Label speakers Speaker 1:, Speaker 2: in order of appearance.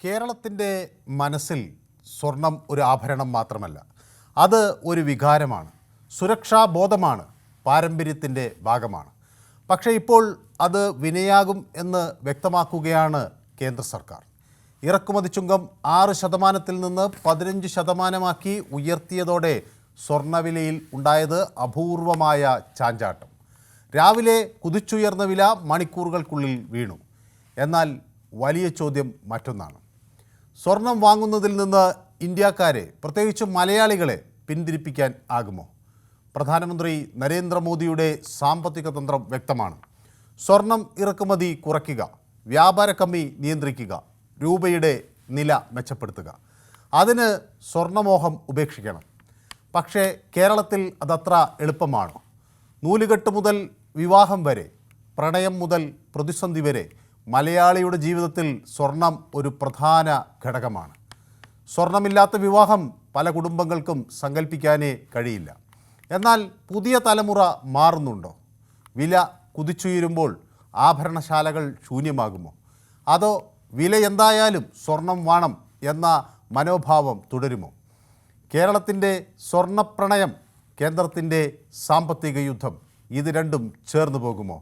Speaker 1: കേരളത്തിൻ്റെ മനസ്സിൽ സ്വർണം ഒരു ആഭരണം മാത്രമല്ല, അത് ഒരു വികാരമാണ്, സുരക്ഷാബോധമാണ്, പാരമ്പര്യത്തിൻ്റെ ഭാഗമാണ്. പക്ഷേ ഇപ്പോൾ അത് വിനയാകും എന്ന് വ്യക്തമാക്കുകയാണ് കേന്ദ്ര സർക്കാർ. ഇറക്കുമതി ചുങ്കം 6% നിന്ന് 15% ഉയർത്തിയതോടെ സ്വർണ്ണവിലയിൽ ഉണ്ടായത് അപൂർവമായ ചാഞ്ചാട്ടം. രാവിലെ കുതിച്ചുയർന്ന വില മണിക്കൂറുകൾക്കുള്ളിൽ വീണു. എന്നാൽ വലിയ ചോദ്യം മറ്റൊന്നാണ്. സ്വർണം വാങ്ങുന്നതിൽ നിന്ന് ഇന്ത്യക്കാരെ, പ്രത്യേകിച്ച് മലയാളികളെ പിന്തിരിപ്പിക്കാൻ ആകുമോ? പ്രധാനമന്ത്രി നരേന്ദ്രമോദിയുടെ സാമ്പത്തിക തന്ത്രം വ്യക്തമാണ്. സ്വർണം ഇറക്കുമതി കുറയ്ക്കുക, വ്യാപാര കമ്മി നിയന്ത്രിക്കുക, രൂപയുടെ നില മെച്ചപ്പെടുത്തുക. അതിന് സ്വർണ്ണമോഹം ഉപേക്ഷിക്കണം. പക്ഷേ കേരളത്തിൽ അതത്ര എളുപ്പമാണോ? നൂലുകെട്ട് മുതൽ വിവാഹം വരെ, പ്രണയം മുതൽ പ്രതിസന്ധി വരെ മലയാളിയുടെ ജീവിതത്തിൽ സ്വർണം ഒരു പ്രധാന ഘടകമാണ്. സ്വർണമില്ലാത്ത വിവാഹം പല കുടുംബങ്ങൾക്കും സങ്കല്പിക്കാനേ കഴിയില്ല. എന്നാൽ പുതിയ തലമുറ മാറുന്നുണ്ടോ? വില കുതിച്ചുയരുമ്പോൾ ആഭരണശാലകൾ ശൂന്യമാകുമോ? അതോ വില എന്തായാലും സ്വർണം വേണം എന്ന മനോഭാവം തുടരുമോ? കേരളത്തിൻ്റെ സ്വർണ്ണപ്രണയം, കേന്ദ്രത്തിൻ്റെ സാമ്പത്തിക യുദ്ധം, ഇത് രണ്ടും ചേർന്ന് പോകുമോ?